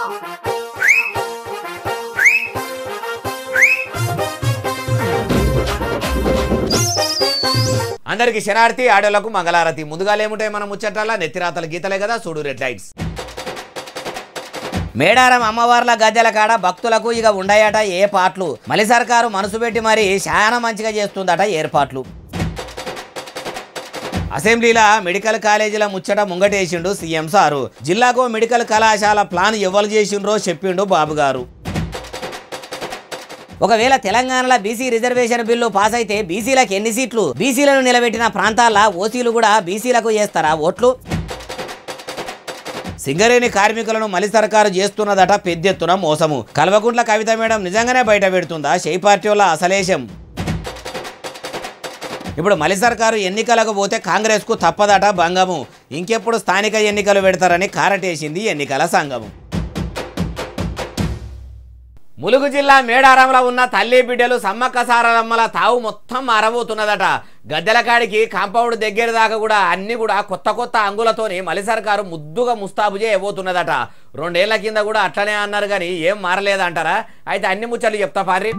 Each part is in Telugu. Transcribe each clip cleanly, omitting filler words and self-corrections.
అందరికి శనార్థి ఆడోళ్లకు మంగళారతి. ముందుగా ఏముంటాయి మన ముచ్చట్ల నెత్తిరాతల గీతలే కదా, చూడు రెడ్ లైట్స్. మేడారం అమ్మవార్ల గద్దెల కాడ భక్తులకు ఇక ఉండయట ఏ పాటలు. మలి సర్కారు మనసు పెట్టి మరి చాలా మంచిగా చేస్తుందట ఏర్పాట్లు. అసెంబ్లీలో మెడికల్ కాలేజీల ముచ్చట ముంగటేసిండు సీఎం సారు. జిల్లాకు మెడికల్ కళాశాల ప్లాన్ ఎవరు చేసిండ్రో చెప్పిండు బాబు గారు. ఒకవేళ తెలంగాణలో బీసీ రిజర్వేషన్ బిల్లు పాస్ అయితే బీసీలకు ఎన్ని సీట్లు? బీసీలను నిలబెట్టిన ప్రాంతాల్లో ఓసీలు కూడా బీసీలకు చేస్తారా ఓట్లు? సింగరేణి కార్మికులను మలి సర్కారు చేస్తున్నదట పెద్దెత్తున మోసము. కల్వకుంట్ల కవిత మేడం నిజంగానే బయట పెడుతుందా షెయి పార్టీ వల్ల అసలేశం? ఇప్పుడు మలి సర్కారు ఎన్నికలకు పోతే కాంగ్రెస్కు తప్పదట భంగము. ఇంకెప్పుడు స్థానిక ఎన్నికలు పెడతారని కారటేసింది ఎన్నికల సంఘము. ములుగు జిల్లా మేడారంలో ఉన్న తల్లి బిడ్డలు సమ్మక్క సారలమ్మల తావు మొత్తం మారబోతున్నదట. గద్దెల కాడికి కాంపౌండ్ దగ్గర దాకా కూడా అన్ని కూడా కొత్త కొత్త అంగులతోని మలి సర్కారు ముద్దుగా ముస్తాబు చేయబోతున్నదట. 2 ఏళ్ల కింద కూడా అట్లనే అన్నారు కానీ ఏం మారలేదంటారా? అయితే అన్ని ముచ్చట్లు చెప్తా పారి.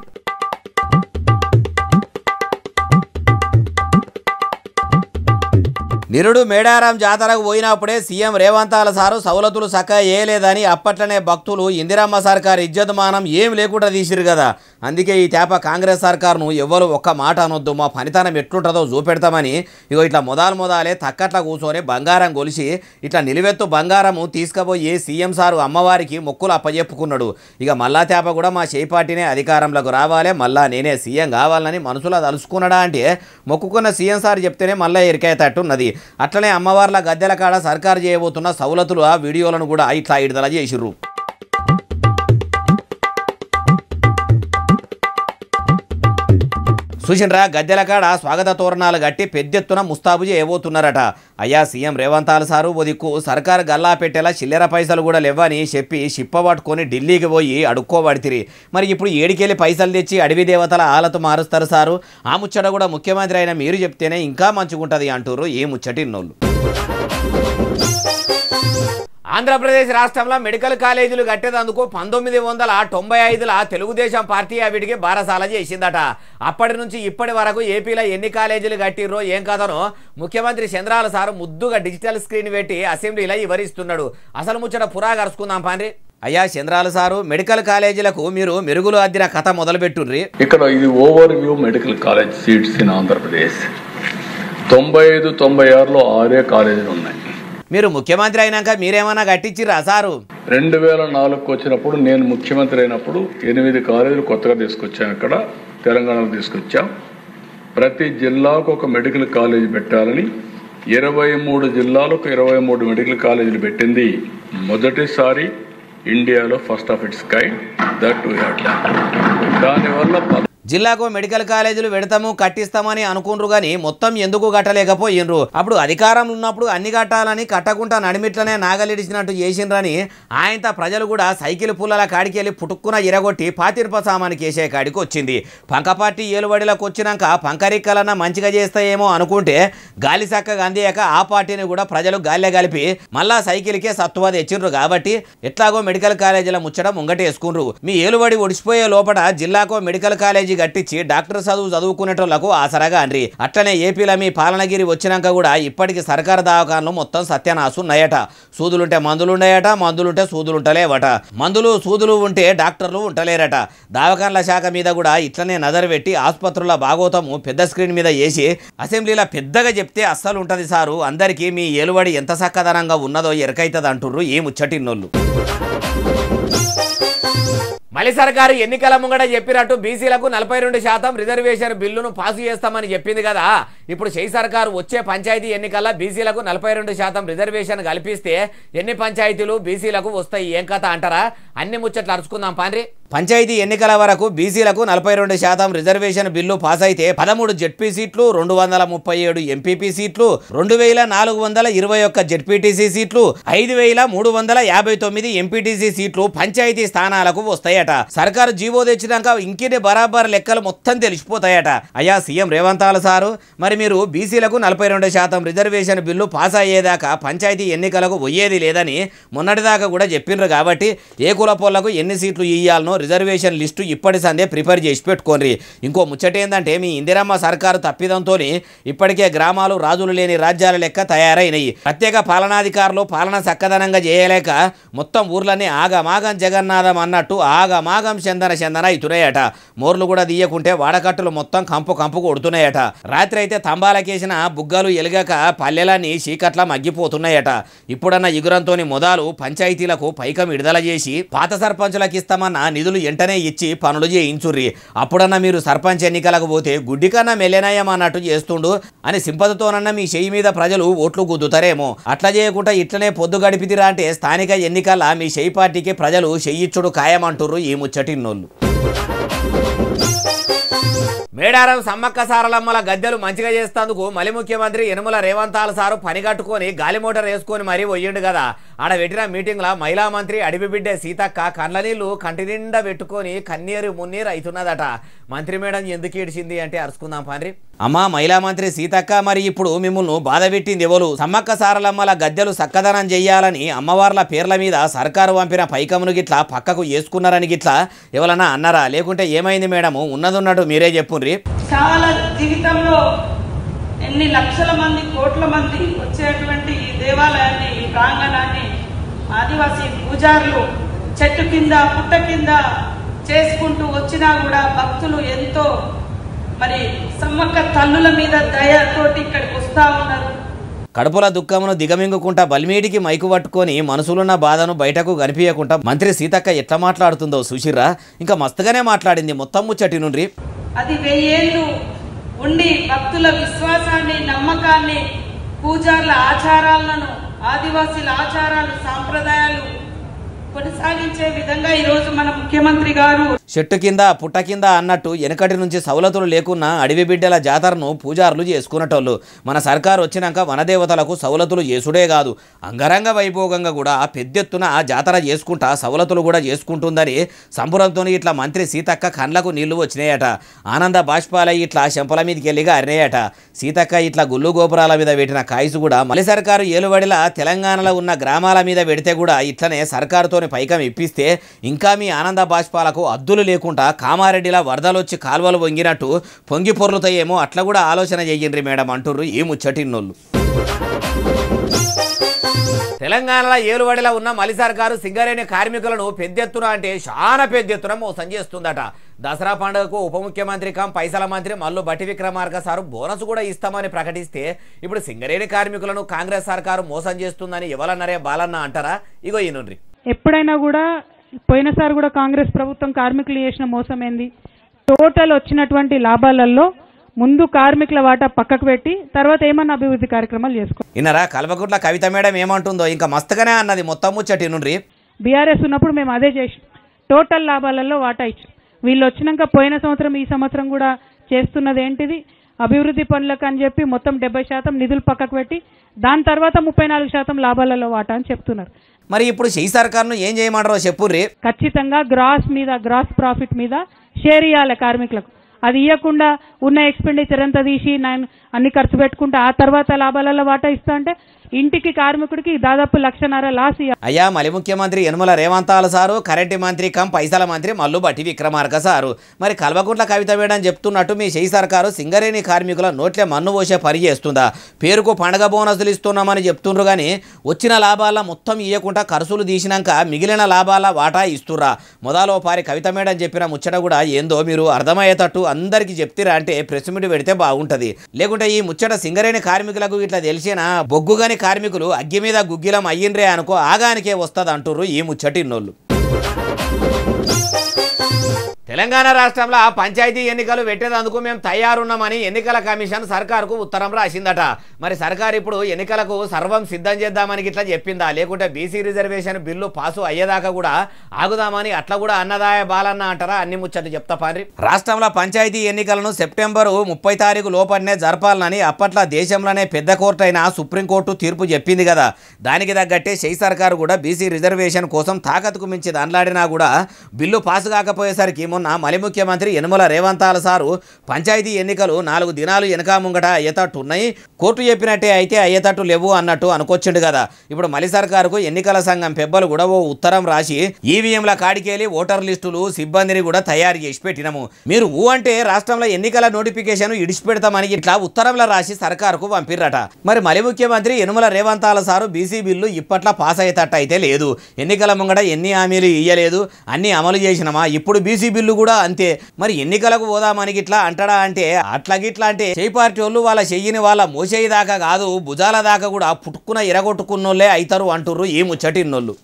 నిరుడు మేడారం జాతరకు పోయినప్పుడే సీఎం రేవంతాల సారు సౌలతులు చక్కగా వేయలేదని అప్పట్లనే భక్తులు ఇందిరమ్మ సర్కారు ఇజ్జతమానం ఏం లేకుండా తీసిరు కదా. అందుకే ఈ తేప కాంగ్రెస్ సర్కారును ఎవ్వరు ఒక్క మాట అనొద్దు, మా పనితనం ఎట్లుంటుందో చూపెడతామని ఇగో ఇట్లా మొదలే తక్కట్ల కూర్చొని బంగారం గొలిసి ఇట్లా నిలువెత్తు బంగారము తీసుకుపోయి సీఎం సారు అమ్మవారికి మొక్కులు అప్పచెప్పుకున్నాడు. ఇక మల్లా తేప కూడా మా షెయి పార్టీనే అధికారంలోకి రావాలి, మళ్ళా నేనే సీఎం కావాలని మనసులో తలుసుకున్నాడా అంటే మొక్కుకున్న సీఎం సార్ చెప్తేనే మళ్ళీ ఎరికేతట్టున్నది. అట్లనే అమ్మవార్ల గద్దెల కాడ సర్కారు చేయబోతున్న సౌలతులు ఆ వీడియోలను కూడా ఇట్లా విడుదల చేసిర్రు. చూసిండ్రా, గద్దెల కాడ స్వాగత తోరణాలు కట్టి పెద్దెత్తున ముస్తాబు చేయబోతున్నారట. అయ్యా సీఎం రేవంతాల సారు ఓ దిక్కు సర్కారు గల్లా పెట్టేలా చిల్లర పైసలు కూడా లేవని చెప్పి షిప్ప పట్టుకొని ఢిల్లీకి పోయి అడుక్కోబడితిరి. మరి ఇప్పుడు ఏడికెళ్ళి పైసలు తెచ్చి అడవి దేవతల ఆలతో మారుస్తారు సారు? ఆ ముచ్చట కూడా ముఖ్యమంత్రి అయిన మీరు చెప్తేనే ఇంకా మంచిగుంటది అంటారు ఏ ముచ్చటిన్నోళ్ళు. ఆంధ్రప్రదేశ్ రాష్ట్రంలో మెడికల్ కాలేజీలు కట్టేందుకు 1995లో తెలుగుదేశం పార్టీ వీటికి బారసాల చేసిందట. అప్పటి నుంచి ఇప్పటి వరకు ఏపీలో ఎన్ని కాలేజీలు కట్టిర్రో ఏం కథనో ముఖ్యమంత్రి చంద్రాల సారు ముద్దుగా డిజిటల్ స్క్రీన్ పెట్టి అసెంబ్లీలో వివరిస్తున్నాడు. అసలు ముచ్చట పురా కరుచుకుందాం పాండ్రి. అయ్యా చంద్రాల సారు, మెడికల్ కాలేజీలకు మీరు మెరుగులు అద్దిన కథ మొదలుపెట్టుండ్రి. ఇక్కడ ఇది overview medical college seats in Andhra Pradesh. 95-96లో 6 కాలేజీలు ఉన్నాయి. మీరు ముఖ్యమంత్రి అయినాక మీరేమన్నా కట్టించిర్రా సారు? 2004కు వచ్చినప్పుడు నేను ముఖ్యమంత్రి అయినప్పుడు 8 కాలేజీలు కొత్తగా తీసుకొచ్చాం. ఇక్కడ తెలంగాణలో తీసుకొచ్చాం. ప్రతి జిల్లాకు ఒక మెడికల్ కాలేజీ పెట్టాలని 23 జిల్లాలకు 23 మెడికల్ కాలేజీలు పెట్టింది మొదటిసారి ఇండియాలో, first of its kind. That we had done. దానివల్ల జిల్లాకు మెడికల్ కాలేజీలు పెడతాము కట్టిస్తామని అనుకుండ్రు గాని మొత్తం ఎందుకు కట్టలేకపోయినరు? అప్పుడు అధికారంలో ఉన్నప్పుడు అన్ని కట్టాలని కట్టకుండా నడిమిట్లనే నాగలిడిచినట్టు చేసిండ్రని ఆయనతో ప్రజలు కూడా సైకిల్ పుల్లల కాడికి వెళ్ళి పుట్టుక్కున ఇరగొట్టి పాతిర్ప సామానికి వేసే కాడికి వచ్చింది. పంక పార్టీ ఏలుబడిలోకి వచ్చినాక పంకరిక్కలన్నా మంచిగా చేస్తాయేమో అనుకుంటే గాలి చక్కగా అందియాక ఆ పార్టీని కూడా ప్రజలు గాలిలో కలిపి మళ్ళా సైకిల్కే సత్తువ తెచ్చిండ్రు. కాబట్టి ఎట్లాగో మెడికల్ కాలేజీల ముచ్చట ముంగటేసుకుండ్రు. మీ ఏలుబడి ఒడిసిపోయే లోపల జిల్లాకో మెడికల్ కాలేజీ కట్టించి డాక్టర్ చదువుకునేటోళ్లకు ఆసరాగా అండ్రి. అట్లనే ఏపీలో మీ పాలనగిరి వచ్చినాక కూడా ఇప్పటికి సర్కారు దవాఖానలు మొత్తం సత్యనాశు ఉన్నాయట. సూదులుంటే మందులున్నాయట, మందులుంటే సూదులుంటలేవట, మందులు సూదులు ఉంటే డాక్టర్లు ఉంటలేరట. దవాఖానల శాఖ మీద కూడా ఇట్లనే నజరు పెట్టి ఆసుపత్రుల భాగోతము పెద్ద స్క్రీన్ మీద వేసి అసెంబ్లీలో పెద్దగా చెప్తే అస్సలు ఉంటది సారు. అందరికీ మీ ఏలుబడి ఎంత చక్కదనంగా ఉన్నదో ఎరకైతుంది అంటుర్రు ఈ ముచ్చటిన్నోళ్ళు. మలి సర్కారు ఎన్నికల ముంగట చెప్పినట్టు బీసీలకు 42% రిజర్వేషన్ బిల్లును పాసు చేస్తామని చెప్పింది కదా. ఇప్పుడు షెయి సర్కారు వచ్చే పంచాయతీ ఎన్నికల్లో బీసీలకు 42% రిజర్వేషన్ కల్పిస్తే ఎన్ని పంచాయతీలు బీసీలకు వస్తాయి ఏం కథ అంటారా? అన్ని ముచ్చట్లు అరుచుకుందాం పాండ్రి. పంచాయతీ ఎన్నికల వరకు బీసీలకు 42% రిజర్వేషన్ బిల్లు పాస్ అయితే 13 జెడ్పీ సీట్లు, 237 ఎంపీపీ సీట్లు, 2421 జెడ్పీటీసీ సీట్లు, 5359 ఎంపీటీసీ సీట్లు పంచాయతీ స్థానాలకు వస్తాయట. సర్కారు జీవో తెచ్చినాక ఇంకిని బరాబర్ లెక్కలు మొత్తం తెలిసిపోతాయట. అయ్యా సీఎం రేవంత్ సారు, మరి మీరు బీసీలకు 42% రిజర్వేషన్ బిల్లు పాస్ అయ్యేదాకా పంచాయతీ ఎన్నికలకు పోయేది లేదని మొన్నటిదాకా కూడా చెప్పిండ్రు. కాబట్టి ఏ కులపోళ్లకు ఎన్ని సీట్లు ఇయ్యాలనో రిజర్వేషన్ లిస్టు ఇప్పటి సందే ప్రిపేర్ చేసి పెట్టుకోండి. ఇంకో ముచ్చట ఏంటంటే మీ ఇందిరమ్మ సర్కారు తప్పిదంతో ఇప్పటికే గ్రామాలు రాజులు లేని రాజ్యాల లెక్క తయారైనయి. ప్రత్యేక పాలనాధికారులు పాలన చక్కదనంగా చేయలేక మొత్తం ఊర్లన్నీ ఆగమాగం జగన్నాథం అన్నట్టు ఆగమాగం చందన అవుతున్నాయట. మోర్లు కూడా తీయకుంటే వాడకట్టులు మొత్తం కంపు కొడుతున్నాయట. రాత్రి అయితే తంబాలకేసిన బుగ్గలు ఎలుగక పల్లెలన్నీ చీకట్ల మగ్గిపోతున్నాయట. ఇప్పుడన్న ఇగురంతో మొదలు పంచాయతీలకు పైకం విడుదల చేసి పాత సర్పంచులకు ఇస్తామన్న నిధులు వెంటనే ఇచ్చి పనులు చేయించుర్రి. అప్పుడన్నా మీరు సర్పంచ్ ఎన్నికలకు పోతే గుడ్డి కన్నా మెల్లెనయం అన్నట్టు చేస్తుండు అని సింపతితోనన్నా మీ చెయ్యి మీద ప్రజలు ఓట్లు గుద్దుతారేమో. అట్లా చేయకుండా ఇట్లనే పొద్దు గడిపిదిరా అంటే స్థానిక ఎన్నికల మీ చెయ్యి పార్టీకి ప్రజలు చెయ్యిచ్చుడు ఖాయమంటుర్రు ఈ ముచ్చటిన్నోళ్ళు. మేడారం సమ్మక్క సారలమ్మల గద్దెలు మంచిగా చేస్తేందుకు మలి ముఖ్యమంత్రి యనమల రేవంత్ సారు పని కట్టుకొని గాలి మోటార్ వేసుకొని మరీ పోయిండు కదా. ఆడ పెట్టిన మీటింగ్లో మహిళా మంత్రి అడిబిబిడ్డే సీతక్క కండ్ల నీళ్లు కంటి నిండా పెట్టుకొని కన్నీరు మున్నీరు అవుతున్నదట. మంత్రి మేడం ఎందుకు ఏడిచింది అంటే అరుచుకుందాం పాండ్రి. అమ్మా మహిళా మంత్రి సీతక్క, మరి ఇప్పుడు మిమ్మల్ని బాధ పెట్టింది ఎవరు? సమ్మక్క సారలమ్మల గద్దెలు సక్కదనం చెయ్యాలని అమ్మవార్ల పేర్ల మీద సర్కారు పంపిన పైకమును గిట్లా పక్కకు వేసుకున్నారని గిట్లా ఎవరన్నా అన్నారా? లేకుంటే ఏమైంది మేడము? ఉన్నదున్నట్టు మీరే చెప్పుండ్రి. చాలా జీవితంలో ఎన్ని లక్షల మంది కోట్ల మంది వచ్చేటువంటి ఈ దేవాలయాన్ని, ఈ ప్రాంగణాన్ని ఆదివాసీ పూజారులు చెట్టు కింద పుట్ట కింద చేసుకుంటూ వచ్చినా కూడా భక్తులు ఎంతో మరి సమ్మక్క తల్లుల మీద దయతోటి ఇక్కడికి వస్తా ఉన్నారు. కడుపుల దుఃఖమును దిగమింగుకుంటా బల్మీటికి మైకు పట్టుకొని మనసులున్న బాధను బయటకు కనిపించకుండా మంత్రి సీతక్క ఎట్లా మాట్లాడుతుందో చూసిర్రా? ఇంకా మస్తుగానే మాట్లాడింది మొత్తం ముచ్చటి నుండి. అది 1000 ఏళ్ళు ఉండి భక్తుల విశ్వాసాన్ని, నమ్మకాన్ని, పూజార్ల ఆచారాలను, ఆదివాసీల ఆచారాలు, సాంప్రదాయాలు కొనసాగించే విధంగా ఈరోజు మన ముఖ్యమంత్రి గారు చెట్టు కింద పుట్ట కింద అన్నట్టు వెనకటి నుంచి సవలతులు లేకున్నా అడవి బిడ్డల జాతరను పూజారులు చేసుకునేటోళ్ళు. మన సర్కారు వచ్చినాక వనదేవతలకు సవలతులు చేసుడే కాదు, అంగరంగ వైభోగంగా కూడా పెద్దెత్తున జాతర చేసుకుంటా సవలతులు కూడా చేసుకుంటుందని సంబురంతో ఇట్లా మంత్రి సీతక్క కండ్లకు నీళ్లు వచ్చినాయట. ఆనంద బాష్పాలై ఇట్లా చెంపల మీదకి వెళ్ళిగా అరినాయట. సీతక్క ఇట్లా గుళ్ళు గోపురాల మీద పెట్టిన కాయసు కూడా మళ్ళీ సర్కారు ఏలుబడిలా తెలంగాణలో ఉన్న గ్రామాల మీద పెడితే కూడా ఇట్లనే సర్కారుతో పైకం ఇప్పిస్తే ఇంకా మీ ఆనంద బాష్పాలకు అద్దులు లేకుండా కామారెడ్డిలా వరదలొచ్చి కాల్వలు వంగినట్టు పొంగి పొర్లుతాయేమో. అట్లా కూడా ఆలోచన చెయ్యండి మేడం అంటుర్రు ఈ ముచ్చటిన్నోళ్ళు. తెలంగాణలో ఏలుబడిలో ఉన్న మలి సర్కారు సింగరేణి కార్మికులను పెద్దెత్తున అంటే చాలా పెద్దెత్తున మోసం చేస్తుందట. దసరా పండుగకు ఉప ముఖ్యమంత్రి పైసల మంత్రి మల్లు బట్టి విక్రమార్క సారు బోనస్ కూడా ఇస్తామని ప్రకటిస్తే ఇప్పుడు సింగరేణి కార్మికులను కాంగ్రెస్ సర్కారు మోసం చేస్తుందని ఎవరన్నారే బాలన్న అంటారా? ఇగో ఈనుండ్రి. ఎప్పుడైనా కూడా పోయినసారి కూడా కాంగ్రెస్ ప్రభుత్వం కార్మికులు చేసిన మోసం ఏంది? టోటల్ వచ్చినటువంటి లాభాలలో ముందు కార్మికుల వాటా పక్కకు పెట్టి తర్వాత ఏమన్నా అభివృద్ధి కార్యక్రమాలు చేసుకో. ఇన్నరా కల్వకుట్ల కవిత మేడం ఏమంటుందో ఇంకా మస్తుగానే అన్నది మొత్తం ముచ్చటి నుండి. బీఆర్ఎస్ ఉన్నప్పుడు మేము అదే చేసాం, టోటల్ లాభాలలో వాటా ఇచ్చాం. వీళ్ళు వచ్చినాక పోయిన సంవత్సరం ఈ సంవత్సరం కూడా చేస్తున్నది ఏంటిది? అభివృద్ధి పనులకు అని చెప్పి మొత్తం 70% నిధులు పక్కకు పెట్టి దాని తర్వాత 34% లాభాలలో వాటా అని చెప్తున్నారు. మరి ఇప్పుడు ఈ సర్కారును ఏం చేయమంటారో చెప్పుర్రి. ఖచ్చితంగా గ్రాస్ ప్రాఫిట్ మీద షేర్ ఇవ్వాలి కార్మికులకు. అది ఇవ్వకుండా ఉన్న ఎక్స్పెండిచర్ అంతా తీసి అన్ని ఖర్చు పెట్టుకుంటే ఆ తర్వాత లాభాలలో వాటా ఇస్తా అంటే ఇంటికి కార్మికుడికి దాదాపు 1,50,000 లాస్. అయ్యా మలి ముఖ్యమంత్రి యనమల రేవంత్ సారు, కరెంటు మంత్రి పైసల మంత్రి మల్లు బట్టి విక్రమార్క సారు. మరి కల్వకుంట్ల కవిత వేయడం చెప్తున్నట్టు మీ చెయ్యి సర్కారు సింగరేణి కార్మికుల నోట్లే మన్ను పోసే పని చేస్తుందా? పేరుకు పండగ బోనసులు ఇస్తున్నామని చెప్తుండ్రు కానీ వచ్చిన లాభాల మొత్తం ఇవ్వకుండా ఖర్చులు తీసినాక మిగిలిన లాభాల వాటా ఇస్తుర్రా? మొదలో పారి కవిత మేడం చెప్పిన ముచ్చట కూడా ఏందో మీరు అర్థమయ్యేటట్టు అందరికి చెప్తిరా అంటే ప్రెస్ మీట్ పెడితే బాగుంటది. లేకుంటే ఈ ముచ్చట సింగరేణి కార్మికులకు ఇట్లా తెలిసినా బొగ్గుగాని కార్మికులు అగ్గి మీద గుగ్గిలం అయ్యిండ్రే అనుకో ఆగానికే వస్తుంది అంటుర్రు ఈ ముచ్చటిన్నోళ్ళు. తెలంగాణ రాష్ట్రంలో పంచాయతీ ఎన్నికలు పెట్టేందుకు మేము తయారున్నామని ఎన్నికల కమిషన్ సర్కారుకు ఉత్తరం రాసిందట. మరి సర్కారు ఇప్పుడు ఎన్నికలకు సర్వం సిద్ధం చేద్దామని ఇట్లా చెప్పిందా, లేకుంటే బీసీ రిజర్వేషన్ బిల్లు పాసు అయ్యేదాకా కూడా ఆగుదామని అట్లా కూడా అన్నదాయ బాలన్న అంటారా? అన్ని ముచ్చట్లు చెప్తా పారి. రాష్ట్రంలో పంచాయతీ ఎన్నికలను సెప్టెంబరు 30 తారీఖు లోపలనే జరపాలని అప్పట్లో దేశంలోనే పెద్ద కోర్టు అయిన సుప్రీంకోర్టు తీర్పు చెప్పింది కదా. దానికి తగ్గట్టే షై సర్కారు కూడా బీసీ రిజర్వేషన్ కోసం తాకత్తుకు మించి దండలాడినా కూడా బిల్లు పాసు కాకపోయేసరికి మొన్న మలి ముఖ్యమంత్రి యనమల రేవంత్ సారు పంచాయతీ ఎన్నికలు 4 దినాలు వెనక ముంగట అయ్యేటట్టు ఉన్నాయి, కోర్టు చెప్పినట్టే అయితే అయ్యేటట్టు లేవు అన్నట్టు అనుకొచ్చిండు కదా. ఇప్పుడు మలి సర్కారుకు ఎన్నికల సంఘం పెబ్బలు కూడా ఓ ఉత్తరం రాసి ఈవీఎంల కాడికేలి ఓటర్ లిస్టులు సిబ్బందిని కూడా తయారు చేసి పెట్టినము, మీరు అంటే రాష్ట్రంలో ఎన్నికల నోటిఫికేషన్ ఇడిచిపెడతామని ఇట్లా ఉత్తరంలో రాసి సర్కారుకు పంపిర్రట. మరి మలి ముఖ్యమంత్రి Yanamala Revanth sir BC bill ఇప్పట్లో పాస్ అయ్యేటట్టు అయితే లేదు, ఎన్నికల ముంగట ఎన్ని హామీలు ఇయ్యలేదు, అన్ని అమలు చేసినమా, ఇప్పుడు బీసీ బిల్లు కూడా అంతే. మరి ఎన్నికలకు పోదామని ఇట్లా అంటాడా అంటే అట్లాగిట్లా అంటే చేయి పార్టీ వాళ్ళు వాళ్ళ చెయ్యిని వాళ్ళ మోసేయి దాకా కాదు భుజాల దాకా కూడా పుట్టుకున్న ఎరగొట్టుకున్నోళ్ళే అవుతారు అంటుర్రు ఈ ముచ్చటిన్నోళ్ళు.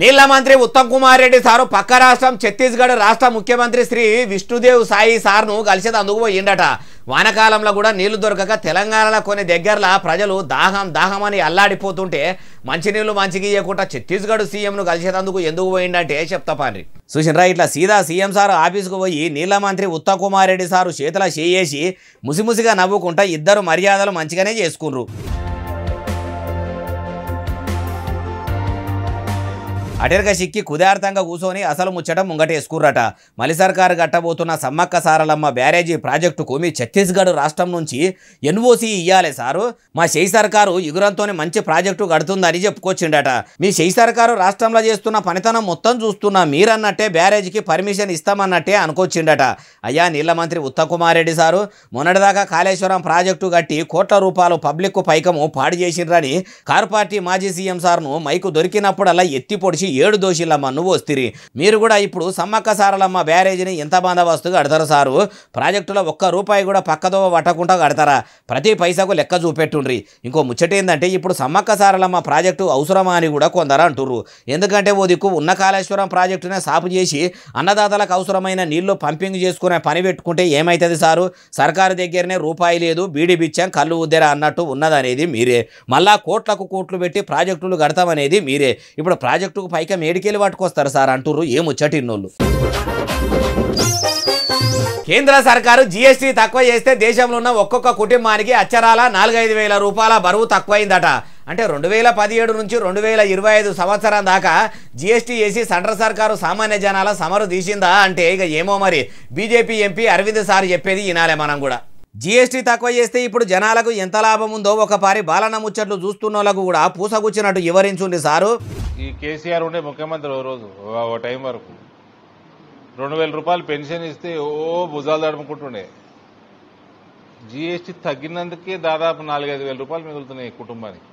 నీళ్ల మంత్రి ఉత్తమ్ కుమార్ రెడ్డి సారు పక్క రాష్ట్రం ఛత్తీస్గఢ్ రాష్ట్ర ముఖ్యమంత్రి శ్రీ విష్ణుదేవ్ సాయి సార్ను కలిసేది అందుకు పోయిండట. వానకాలంలో కూడా నీళ్లు దొరకక తెలంగాణలో కొన్ని దగ్గరలో ప్రజలు దాహం అని అల్లాడిపోతుంటే మంచినీళ్లు మంచిగా ఇవ్వకుండా ఛత్తీస్గఢ్ సీఎంను కలిసేందుకు ఎందుకు పోయిందంటే చెప్తా పాండ్రి. చూసినరా ఇట్లా సీదా సీఎం సార్ ఆఫీస్కు పోయి నీళ్ల మంత్రి ఉత్తమ్ కుమార్ రెడ్డి సారు చేతుల చేయేసి ముసిముసిగా నవ్వుకుంటా ఇద్దరు మర్యాదలు మంచిగానే చేసుకున్నారు. అటెరక సిక్కి కుదార్థంగా కూర్చొని అసలు ముచ్చట ముంగటేసుకుర్రట. మలి సర్కారు గట్టబోతున్న సమ్మక్క సారలమ్మ బ్యారేజీ ప్రాజెక్టుకు మీ ఛత్తీస్గఢ్ రాష్ట్రం నుంచి ఎన్ఓసి ఇయ్యాలి సారు, మా షై సర్కారు ఎగురంతోనే మంచి ప్రాజెక్టు కడుతుందని చెప్పుకొచ్చిండట. మీ షై సర్కారు రాష్ట్రంలో చేస్తున్న పనితనం మొత్తం చూస్తున్నా మీరన్నట్టే బ్యారేజీకి పర్మిషన్ ఇస్తామన్నట్టే అనుకొచ్చిండట. అయ్యా నీళ్ల మంత్రి ఉత్తమ్ కుమార్ రెడ్డి సారు మొన్నటిదాకా కాళేశ్వరం ప్రాజెక్టు కట్టి కోట్ల రూపాయలు పబ్లిక్ పైకము పాడు చేసిండ్రని కారు పార్టీ మాజీ సీఎం సార్ను మైకు దొరికినప్పుడల్లా ఎత్తి పొడిచి 7 దోషులమ్మ నువ్వు వస్తిరి, మీరు కూడా ఇప్పుడు సమ్మక్క సారలమ్మ బ్యారేజీని ఎంత బందోబస్తు కడతారు సారు, ప్రాజెక్టులో ₹1 కూడా పక్కదో పట్టకుండా కడతారా, ప్రతి పైసకు లెక్క చూపెట్టుండ్రి. ఇంకో ముచ్చట ఏంటంటే ఇప్పుడు సమ్మక్క సారలమ్మ ప్రాజెక్టు అవసరమా అని కూడా కొందరు అంటుర్రు. ఎందుకంటే ఓ దిక్కు ఉన్న కాళేశ్వరం ప్రాజెక్టునే సాపు చేసి అన్నదాతలకు అవసరమైన నీళ్లు పంపింగ్ చేసుకునే పని పెట్టుకుంటే ఏమవుతుంది సారు, సర్కారు దగ్గరనే రూపాయి లేదు, బీడి బిచ్చాం కళ్ళు ఉద్దెరా అన్నట్టు ఉన్నదనేది మీరే, మళ్ళా కోట్లకు కోట్లు పెట్టి ప్రాజెక్టులు కడతామనేది మీరే, ఇప్పుడు ప్రాజెక్టుకు పైక మేడికెళ్ళి పట్టుకొస్తారు సార్ అంటుర్రు ఏ ముచ్చటిన్నోళ్ళు. కేంద్ర సర్కారు జీఎస్టీ తక్కువ చేస్తే దేశంలో ఉన్న ఒక్కొక్క కుటుంబానికి అచ్చరాల 4-5 వేల రూపాయల బరువు తక్కువైందట. అంటే 2017 నుంచి 2025 సంవత్సరం దాకా జీఎస్టీ చేసి సెంట్రల్ సర్కారు సామాన్య జనాల సమరు తీసిందా అంటే ఇక ఏమో మరి బీజేపీ ఎంపీ అరవింద్ సార్ చెప్పేది వినాలే మనం కూడా. జీఎస్టీ తక్కువ చేస్తే ఇప్పుడు జనాలకు ఎంత లాభం ఉందో ఒకపారి బాలన్న ముచ్చట్లు చూస్తున్న వాళ్ళకు కూడా పూసగుచ్చినట్టు వివరించుంది సారు. ఈ కేసీఆర్ ఉండే ముఖ్యమంత్రి ఓ రోజు ఓ టైం వరకు 2,000 రూపాయలు పెన్షన్ ఇస్తే భుజాలు తడుముకుంటుండే. జీఎస్టీ తగ్గినందుకే దాదాపు 4-5 వేల రూపాయలు మిగులుతున్నాయి కుటుంబానికి.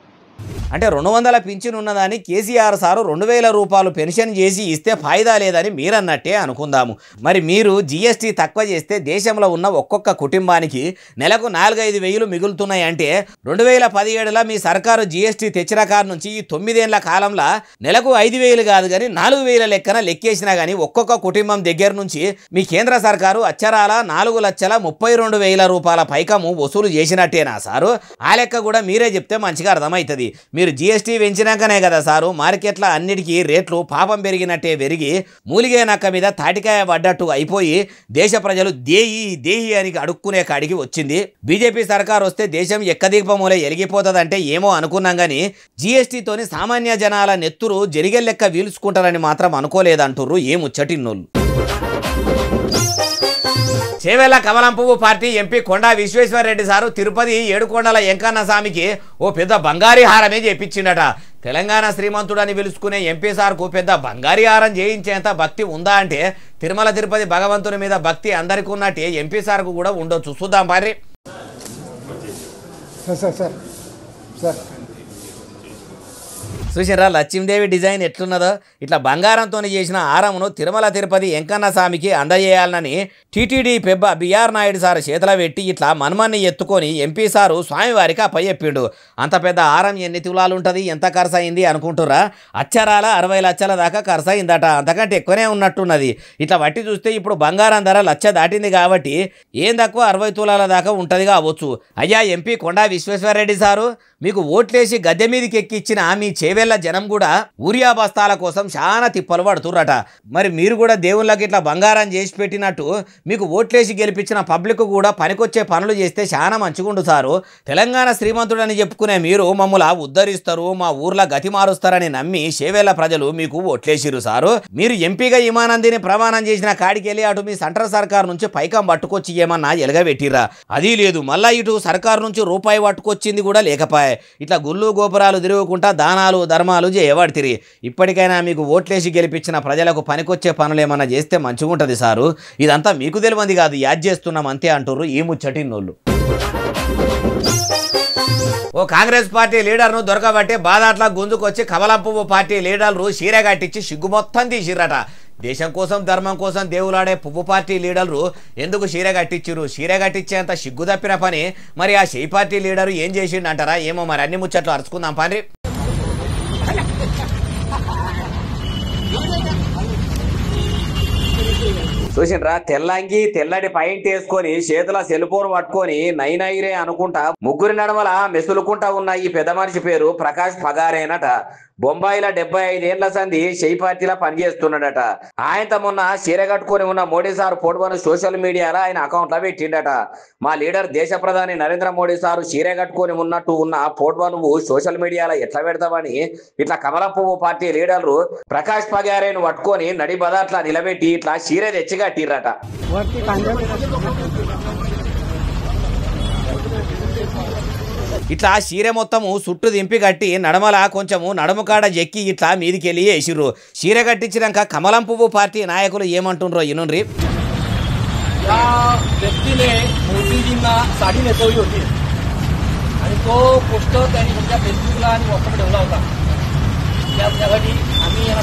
అంటే 200 పింఛన్ ఉన్నదాన్ని కేసీఆర్ సారు 2,000 రూపాయలు పెన్షన్ చేసి ఇస్తే ఫాయిదా లేదని మీరన్నట్టే అనుకుందాము. మరి మీరు జీఎస్టీ తక్కువ చేస్తే దేశంలో ఉన్న ఒక్కొక్క కుటుంబానికి నెలకు 4-5 వేలు మిగులుతున్నాయి అంటే 2017లో మీ సర్కారు జీఎస్టీ తెచ్చిన కారు నుంచి ఈ 9 ఏళ్ల కాలంలో నెలకు 5,000 కాదు కానీ 4,000 లెక్కన లెక్కేసినా కానీ ఒక్కొక్క కుటుంబం దగ్గర నుంచి మీ కేంద్ర సర్కారు అచ్చరాల 4,32,000 రూపాయల పైకము వసూలు చేసినట్టేనా సారు? ఆ లెక్క కూడా మీరే చెప్తే మంచిగా అర్థమవుతుంది. మీరు జీఎస్టీ పెంచినాకనే కదా సారు మార్కెట్ల అన్నిటికీ రేట్లు పాపం పెరిగినట్టే పెరిగి మూలిగే నక్క మీద తాటికాయ పడ్డట్టు అయిపోయి దేశ ప్రజలు దేహి అని అడుక్కునే కాడికి వచ్చింది. బీజేపీ సర్కారు వస్తే దేశం ఎక్కదీపమూలే ఎలిగిపోతుందంటే ఏమో అనుకున్నాం కానీ జీఎస్టీతోని సామాన్య జనాల నెత్తురు జరిగెల్లెక్క వీల్చుకుంటారని మాత్రం అనుకోలేదంటుర్రు ఏ ముచ్చటిన్నోళ్ళు. చేవెళ్ల కమలం పువ్వు పార్టీ ఎంపీ కొండా విశ్వేశ్వరరెడ్డి సారు తిరుపతి ఏడుకొండల వెంకన్న స్వామికి ఓ పెద్ద బంగారీ హారమే చేపించిండట. తెలంగాణ శ్రీమంతుడని పిలుచుకునే ఎంపీ సార్కు పెద్ద బంగారీ హారం చేయించేంత భక్తి ఉందా అంటే తిరుమల తిరుపతి భగవంతుని మీద భక్తి అందరికీ ఉన్నట్టే ఎంపీ సార్కు కూడా ఉండొచ్చు. చూద్దాం పారి. చూసిరా లక్ష్మీదేవి డిజైన్ ఎట్లున్నదో ఇట్లా బంగారంతో చేసిన హారమును తిరుమల తిరుపతి వెంకన్న స్వామికి అందజేయాలని టీటీడీ పెబ్బ బిఆర్ నాయుడు సార్ చేతిలో పెట్టి ఇట్లా మన్మన్ని ఎత్తుకొని ఎంపీ సారు స్వామివారికి అప్పచెప్పిండు. అంత పెద్ద హారం ఎన్ని తులాలు ఉంటుంది, ఎంత ఖర్చు అయింది అనుకుంటురా? అచ్చరాల 60 లక్షల దాకా ఖర్చు అయిందట. అంతకంటే ఎక్కువనే ఉన్నట్టున్నది. ఇట్లా బట్టి చూస్తే ఇప్పుడు బంగారం ధర 1,00,000 దాటింది కాబట్టి ఏం తక్కువ 60 తులాల దాకా ఉంటుంది కావచ్చు. అయ్యా ఎంపీ కొండా విశ్వేశ్వరరెడ్డి సారు, మీకు ఓట్లేసి గద్దె మీదకి ఎక్కిచ్చిన మీ చేవెళ్ళ జనం కూడా ఊరియా బస్తాల కోసం చాలా తిప్పలు పడుతుర్రట. మరి మీరు కూడా దేవుళ్ళకి ఇట్లా బంగారం చేసి పెట్టినట్టు మీకు ఓట్లేసి గెలిపించిన పబ్లిక్ కూడా పనికొచ్చే పనులు చేస్తే చాలా మంచిగుండు సారు. తెలంగాణ శ్రీమంతుడని చెప్పుకునే మీరు మమ్మల్ని ఉద్ధరిస్తారు, మా ఊర్లో గతి మారుస్తారని నమ్మి చేవెళ్ళ ప్రజలు మీకు ఓట్లేసిరు సారు. మీరు ఎంపీగా ఇమానందిని ప్రమాణం చేసిన కాడికెళ్ళి అటు మీ సెంట్రల్ సర్కార్ నుంచి పైకం పట్టుకొచ్చి ఏమన్నా ఎలగబెట్టిరా? అది లేదు. మళ్ళా ఇటు సర్కారు నుంచి రూపాయి పట్టుకొచ్చింది కూడా లేకపోయే. ఇట్లా గుళ్ళు గోపురాలు తిరుగుకుంటా దానాలు ధర్మాలు చేయబడితిరి. ఇప్పటికైనా మీకు ఓట్లేసి గెలిపించిన ప్రజలకు పనికొచ్చే పనులు ఏమన్నా చేస్తే మంచిగుంటది సారు. ఇదంతా మీకు తెలియంది కాదు, యాద్ చేస్తున్నాం అంతే అంటుర్రు ఈ ముచ్చటిన్నోళ్ళు. ఓ కాంగ్రెస్ పార్టీ లీడర్ను దొరకబట్టి బాదాట్ల గుంజుకొచ్చి కమలంపువ్వు పార్టీ లీడర్లు చీర కట్టించి సిగ్గు మొత్తం తీసిర్రట. దేశం కోసం ధర్మం కోసం దేవులాడే పువ్వు పార్టీ లీడర్లు ఎందుకు చీర కట్టించిరు? చీర కట్టించేంత సిగ్గు తప్పిన పని మరి ఆ షీ పార్టీ లీడరు ఏం చేసిండు అంటారా? ఏమో మరి అన్ని ముచ్చట్లు అరుచుకుందాం పని. చూసిండ్రా, తెల్లంగి తెల్లటి పైంట్ వేసుకొని చేతుల సెల్ఫోన్ పట్టుకొని నైనైరే అనుకుంటా ముగ్గురి నడమల మెసులుకుంటా ఉన్న ఈ పెద్ద మనిషి పేరు ప్రకాష్ పగారేనట. బొంబాయిలో 75 ఏళ్ల సంది షై పార్టీలో పనిచేస్తున్నాడట. ఆయనతో మొన్న చీర కట్టుకొని ఉన్న మోడీ సార్ ఫోటోను సోషల్ మీడియాలో ఆయన అకౌంట్ లో పెట్టిండట. మా లీడర్ దేశ ప్రధాని నరేంద్ర మోడీ సారు చీర కట్టుకొని ఉన్నట్టు ఉన్న ఫోటో నువ్వు సోషల్ మీడియాలో ఎట్లా పెడతావని ఇట్లా కమలపువ్వు పార్టీ లీడర్లు ప్రకాష్ పగారేను పట్టుకొని నడి బదాట్లా నిలబెట్టి ఇట్లా చీర తెచ్చి కట్టిర్రట. ఇట్లా చీర మొత్తము చుట్టూ దింపి కట్టి నడమల కొంచెము నడుము కాడ ఎక్కి ఇట్లా మీదికెళ్ళి వేసిర్రు. చీర కట్టించినాక కమలం పువ్వు పార్టీ నాయకులు ఏమంటుండ్రో ఇనుండ్రి. व्यक्तीने मोदीजींना साडी नेसवली होती आणि तो पोस्टर त्यांनी तुमच्या फेसबुकला आणि व्हॉट्सअपला ठेवला होता. त्यासाठी आम्ही याला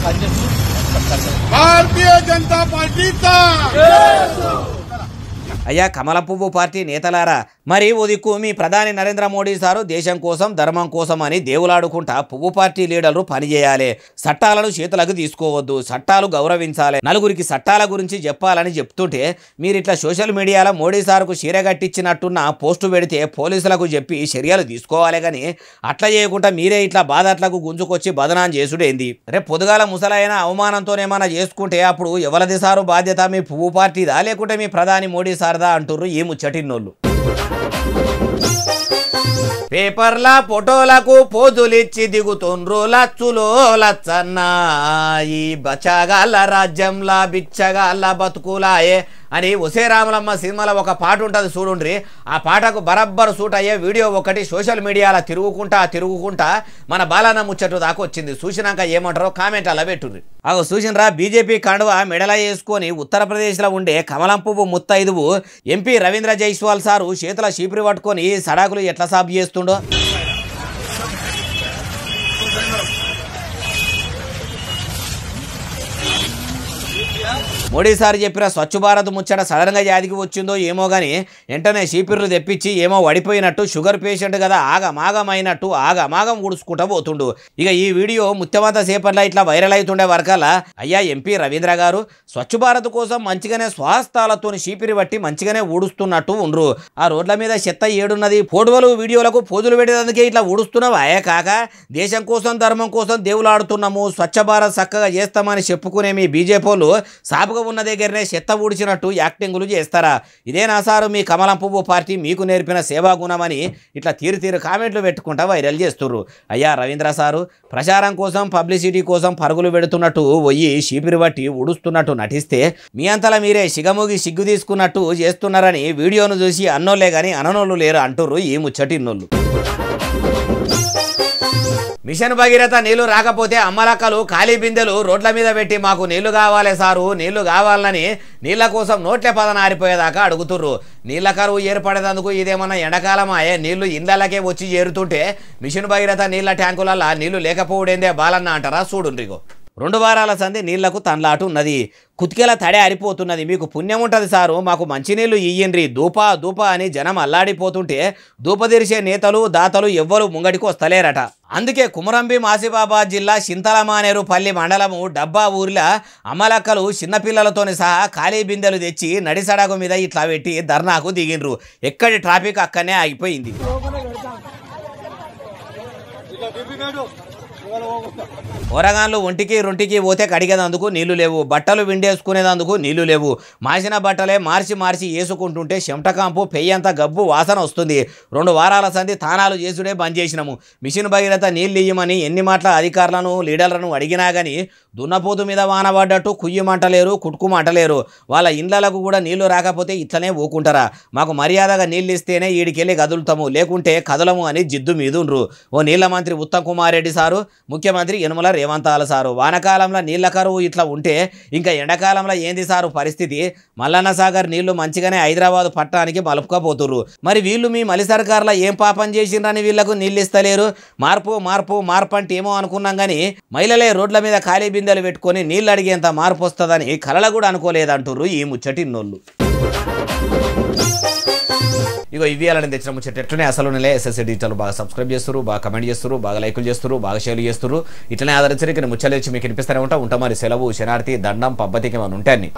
भारतीय जनता पार्टीचा అయ్యా కమలం పువ్వు పార్టీ నేతలారా, మరి ఓ దిక్కు మీ ప్రధాని నరేంద్ర మోడీ సారు దేశం కోసం ధర్మం కోసం అని దేవులాడుకుంటా పువ్వు పార్టీ లీడర్లు పనిచేయాలి. చట్టాలను చేతులకు తీసుకోవద్దు, చట్టాలు గౌరవించాలి, నలుగురికి చట్టాల గురించి చెప్పాలని చెప్తుంటే మీరు ఇట్లా సోషల్ మీడియాలో మోడీ సార్కు చీర కట్టించినట్టున్న పోస్టు పెడితే పోలీసులకు చెప్పి చర్యలు తీసుకోవాలి. కానీ అట్లా చేయకుండా మీరే ఇట్లా బాధట్లకు గుంజుకొచ్చి బదనాం చేసుడేంది? రేపు పొదుగాల ముసలైన అవమానంతోనేమన్నా చేసుకుంటే అప్పుడు ఎవరిది సారు బాధ్యత? మీ పువ్వు పార్టీదా లేకుంటే మీ ప్రధాని మోడీ సార్దా అంటుర్రు ఈ ముచ్చటిన్నోళ్ళు. పేపర్ల ఫోటోలకు పోజులిచ్చి దిగుతుండ్రు లచ్చులో లచ్చన్న. ఈ బచ్చగాళ్ళ రాజ్యంలా బిచ్చగాళ్ళ బతుకులాయే అని ఒసే రామలమ్మ సినిమాలో ఒక పాట ఉంటుంది చూడుండ్రి. ఆ పాటకు బరబ్బరు సూట్ అయ్యే వీడియో ఒకటి సోషల్ మీడియాలో తిరుగుకుంటా మన బాలన్న ముచ్చట్టు దాకా వచ్చింది. చూసినాక ఏమంటారో కామెంట్ అలా పెట్టుర్రి. అగో చూసినరా, బీజేపీ కండువా మెడల వేసుకొని ఉత్తరప్రదేశ్లో ఉండే కమలం పువ్వు ముత్తైదువు ఎంపీ రవీంద్ర జైస్వాల్ సారు చేతుల చీపురి పట్టుకొని సడాకులు ఎట్లా సాబ్ చేస్తుండో. మోడీ సార్ చెప్పిన స్వచ్ఛ భారత్ ముచ్చట సడన్గా యాదికి వచ్చిందో ఏమో కానీ వెంటనే చీపిర్లు తెప్పించి ఏమో వడిపోయినట్టు షుగర్ పేషెంట్ కదా ఆగమాగమైనట్టు ఆగమాగం ఊడుచుకుంటూ పోతుండు. ఇక ఈ వీడియో ముత్యమంత సేపట్లో ఇట్లా వైరల్ అవుతుండే వరకల్లా అయ్యా ఎంపీ రవీంద్ర గారు స్వచ్ఛ భారత్ కోసం మంచిగానే స్వహస్తాలతో చీపిరి బట్టి మంచిగానే ఊడుస్తున్నట్టు ఉండ్రు. ఆ రోడ్ల మీద చెత్త ఏడున్నది? ఫోటోలు వీడియోలకు పోజులు పెట్టేందుకే ఇట్లా ఊడుస్తున్నావు అయ్యా కాక? దేశం కోసం ధర్మం కోసం దేవులాడుతున్నాము, స్వచ్ఛ భారత్ చక్కగా చేస్తామని చెప్పుకునే మీ బీజేపీలు సాపుగా ఉన్న దగ్గరనే చెత్త ఊడిచినట్టు యాక్టింగులు చేస్తారా? ఇదేనా సారు మీ కమలం పువ్వు పార్టీ మీకు నేర్పిన సేవా గుణమని ఇట్లా తీరు కామెంట్లు పెట్టుకుంటా వైరల్ చేస్తుర్రు. అయ్యా రవీంద్ర సారు ప్రచారం కోసం పబ్లిసిటీ కోసం పరుగులు పెడుతున్నట్టు పోయి చీపిరి బట్టి ఊడుస్తున్నట్టు నటిస్తే మీ అంతలా మీరే సిగమూగి సిగ్గు తీసుకున్నట్టు చేస్తున్నారని వీడియోను చూసి అన్నోళ్లే గాని అననోళ్ళు లేరు అంటుర్రు ఈ ముచ్చటిన్నోళ్ళు. మిషన్ భగీరథ నీళ్లు రాకపోతే అమ్మలక్కలు ఖాళీ బిందెలు రోడ్ల మీద పెట్టి మాకు నీళ్లు కావాలి సారు, నీళ్లు కావాలని నీళ్ల కోసం నోట్లే పదనారిపోయేదాకా అడుగుతుర్రు. నీళ్ల కరువు ఏర్పడేందుకు ఇదేమన్నా ఎండాకాలమాయే నీళ్లు ఇళ్ళకే వచ్చి చేరుతుంటే మిషన్ భగీరథ నీళ్ల ట్యాంకులల్లా నీళ్లు లేకపోవడేందే బాలన్న అంటారా? చూడుండ్రిగో 2 వారాల సంది నీళ్లకు తన్లాటు ఉన్నది. కుతికెల తడే ఆరిపోతున్నది. మీకు పుణ్యం ఉంటుంది సారు, మాకు మంచినీళ్లు ఇయ్యండ్రి దూపా దూపా అని జనం అల్లాడిపోతుంటే దూపదీర్చే నేతలు దాతలు ఎవ్వరు ముంగడికి వస్తలేరట. అందుకే కుమరంభీం ఆసిఫాబాద్ జిల్లా చింతలమానేరు పల్లి మండలము డబ్బా ఊరిలో అమ్మలక్కలు చిన్నపిల్లలతోని సహా ఖాళీ బిందెలు తెచ్చి నడిసడగు మీద ఇట్లా పెట్టి ధర్నాకు దిగిండ్రు. ఎక్కడి ట్రాఫిక్ అక్కడనే ఆగిపోయింది. ఓరగాన్లు ఒంటికి రొంటికి పోతే కడిగేదందుకు నీళ్లు లేవు, బట్టలు విండేసుకునేదందుకు నీళ్లు లేవు. మాసిన బట్టలే మార్చి మార్చి వేసుకుంటుంటే చెమటకాంపు పెయ్యంత గబ్బు వాసన వస్తుంది. 2 వారాల సంది తానాలు చేసుడే బంద్ చేసినాము. మిషన్ భగీరథ నీళ్ళు ఇయ్యమని ఎన్ని మాటల అధికారులను లీడర్లను అడిగినా కానీ దున్నపోతు మీద వానబడ్డట్టు కుయ్యమంటలేరు, కుట్టుకుమంటలేరు. వాళ్ళ ఇండ్లకు కూడా నీళ్లు రాకపోతే ఇట్లనే ఊకుంటారా? మాకు మర్యాదగా నీళ్ళు ఇస్తేనే ఈడికెళ్ళి కదులుతాము, లేకుంటే కదలము అని జిద్దు మీదుండ్రు. ఓ నీళ్ల మంత్రి ఉత్తమ్ కుమార్ రెడ్డి సారు, ముఖ్యమంత్రి యనమల రేవంతాల సారు. వానకాలంలో నీళ్ల కరువు ఇట్లా ఉంటే ఇంకా ఎండాకాలంలో ఏంది సారు పరిస్థితి? మల్లన్న సాగర్ నీళ్లు మంచిగానే హైదరాబాద్ పట్టణానికి మలుపుకపోతుర్రు. మరి వీళ్ళు మీ మలి సర్కార్లో ఏం పాపం చేసిండ్రని వీళ్లకు నీళ్ళు ఇస్తలేరు? మార్పు మార్పు మార్పు అంటే ఏమో అనుకున్నాం కానీ మహిళలే రోడ్ల మీద ఖాళీ బిందెలు పెట్టుకొని నీళ్ళు అడిగేంత మార్పు వస్తుందని కలల కూడా అనుకోలేదంటుర్రు ఈ ముచ్చటిన్నోళ్ళు. ఇగో ఇవి అలాంటి తెచ్చిన ముచ్చట ఎట్లనే అసలు ఎస్ఎస్సీ డిజిటల్ బాగా సబ్స్క్రైబ్ చేస్తారు, బాగా కమెంట్ చేస్తారు, బాగా లైకులు చేస్తారు, బాగా షేర్లు చేస్తారు. ఇట్లనే ఆదరించడానికి ముచ్చలు వచ్చి మీకు వినిపిస్తూనే ఉంటా. మరి సెలవు శనార్థి దండం పబ్బతికి ఏమైనా ఉంటాయి.